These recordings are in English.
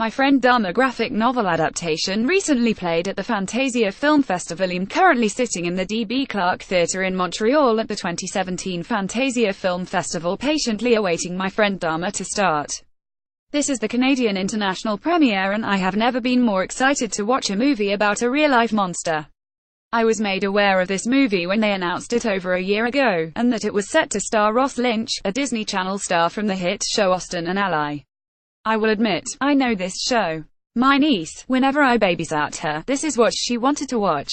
My Friend Dahmer graphic novel adaptation recently played at the Fantasia Film Festival. I'm currently sitting in the D.B. Clark Theatre in Montreal at the 2017 Fantasia Film Festival, patiently awaiting My Friend Dahmer to start. This is the Canadian international premiere, and I have never been more excited to watch a movie about a real-life monster. I was made aware of this movie when they announced it over a year ago, and that it was set to star Ross Lynch, a Disney Channel star from the hit show Austin and Ally. I will admit, I know this show. My niece, whenever I babysat her, this is what she wanted to watch.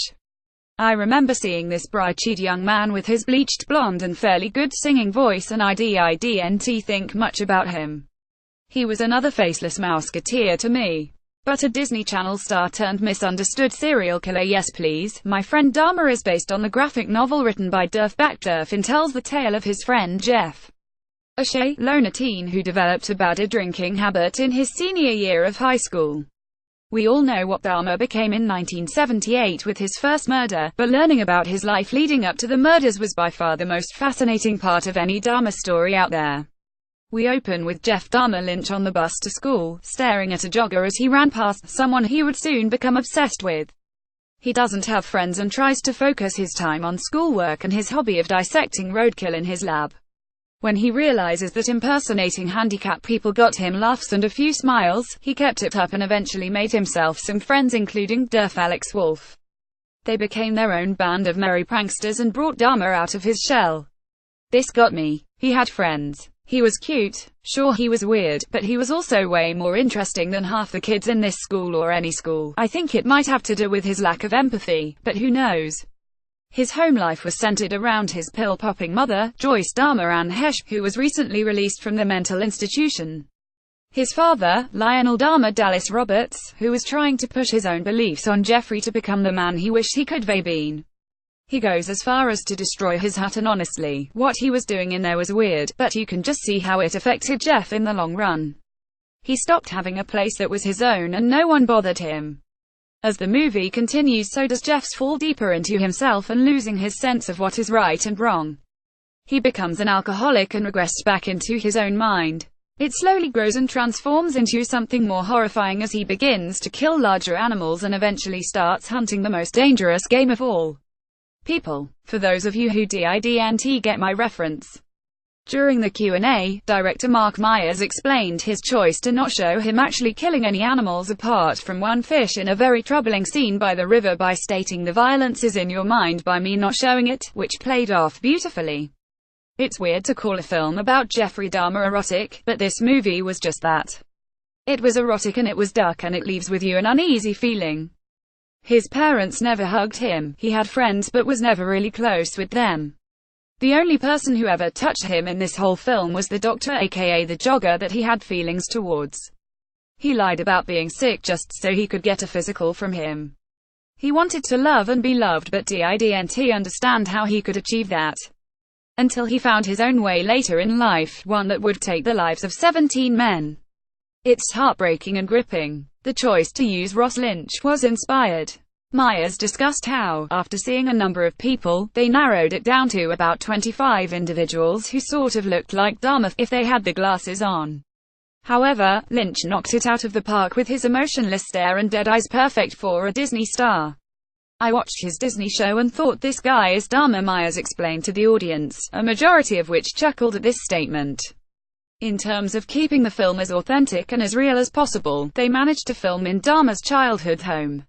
I remember seeing this bright-eyed young man with his bleached blonde and fairly good singing voice, and I didn't think much about him. He was another faceless mouseketeer to me. But a Disney Channel star turned misunderstood serial killer, yes please. My Friend Dahmer is based on the graphic novel written by Durf Backderf and tells the tale of his friend Jeff, a shy, loner teen who developed a bad drinking habit in his senior year of high school. We all know what Dahmer became in 1978 with his first murder, but learning about his life leading up to the murders was by far the most fascinating part of any Dahmer story out there. We open with Jeff Dahmer Lynch on the bus to school, staring at a jogger as he ran past someone he would soon become obsessed with. He doesn't have friends and tries to focus his time on schoolwork and his hobby of dissecting roadkill in his lab. When he realizes that impersonating handicapped people got him laughs and a few smiles, he kept it up and eventually made himself some friends, including Durf Alex Wolf. They became their own band of merry pranksters and brought Dahmer out of his shell. This got me. He had friends. He was cute. Sure, he was weird, but he was also way more interesting than half the kids in this school or any school. I think it might have to do with his lack of empathy, but who knows? His home life was centered around his pill-popping mother, Joyce Dahmer Ann Hesh, who was recently released from the mental institution. His father, Lionel Dahmer Dallas Roberts, who was trying to push his own beliefs on Jeffrey to become the man he wished he could have been. He goes as far as to destroy his hut, and honestly, what he was doing in there was weird, but you can just see how it affected Jeff in the long run. He stopped having a place that was his own and no one bothered him. As the movie continues, so does Jeff's fall deeper into himself and losing his sense of what is right and wrong. He becomes an alcoholic and regressed back into his own mind. It slowly grows and transforms into something more horrifying as he begins to kill larger animals and eventually starts hunting the most dangerous game of all. People. For those of you who didn't get my reference. During the Q&A, director Mark Myers explained his choice to not show him actually killing any animals apart from one fish in a very troubling scene by the river by stating the violence is in your mind by me not showing it, which played off beautifully. It's weird to call a film about Jeffrey Dahmer erotic, but this movie was just that. It was erotic and it was dark and it leaves with you an uneasy feeling. His parents never hugged him. He had friends but was never really close with them. The only person who ever touched him in this whole film was the doctor, aka the jogger that he had feelings towards. He lied about being sick just so he could get a physical from him. He wanted to love and be loved, but didn't understand how he could achieve that. Until he found his own way later in life, one that would take the lives of 17 men. It's heartbreaking and gripping. The choice to use Ross Lynch was inspired. Myers discussed how, after seeing a number of people, they narrowed it down to about 25 individuals who sort of looked like Dahmer if they had the glasses on. However, Lynch knocked it out of the park with his emotionless stare and dead eyes, perfect for a Disney star. I watched his Disney show and thought this guy is Dahmer, Myers explained to the audience, a majority of which chuckled at this statement. In terms of keeping the film as authentic and as real as possible, they managed to film in Dahmer's childhood home.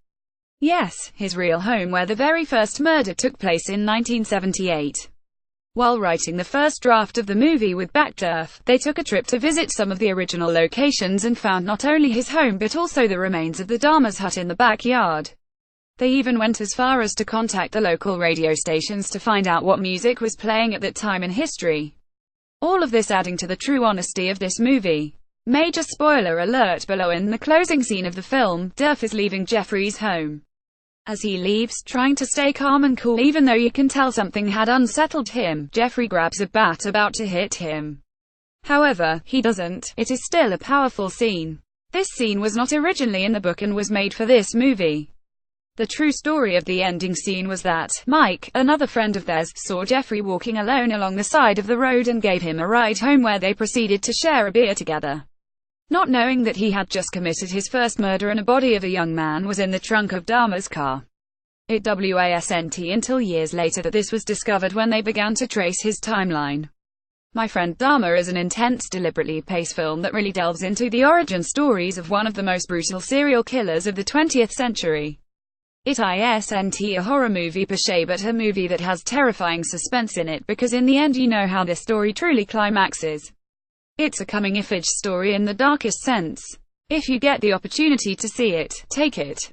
Yes, his real home where the very first murder took place in 1978. While writing the first draft of the movie with Backderf, they took a trip to visit some of the original locations and found not only his home but also the remains of the Dahmer's hut in the backyard. They even went as far as to contact the local radio stations to find out what music was playing at that time in history. All of this adding to the true honesty of this movie. Major spoiler alert below. In the closing scene of the film, Durf is leaving Jeffrey's home. As he leaves, trying to stay calm and cool even though you can tell something had unsettled him, Jeffrey grabs a bat about to hit him. However, he doesn't. It is still a powerful scene. This scene was not originally in the book and was made for this movie. The true story of the ending scene was that Mike, another friend of theirs, saw Jeffrey walking alone along the side of the road and gave him a ride home where they proceeded to share a beer together. not knowing that he had just committed his first murder and a body of a young man was in the trunk of Dahmer's car. It wasn't until years later that this was discovered when they began to trace his timeline. My Friend Dahmer is an intense, deliberately paced film that really delves into the origin stories of one of the most brutal serial killers of the 20th century. It isn't a horror movie per se, but a movie that has terrifying suspense in it, because in the end you know how this story truly climaxes. It's a coming-of-age story in the darkest sense. If you get the opportunity to see it, take it.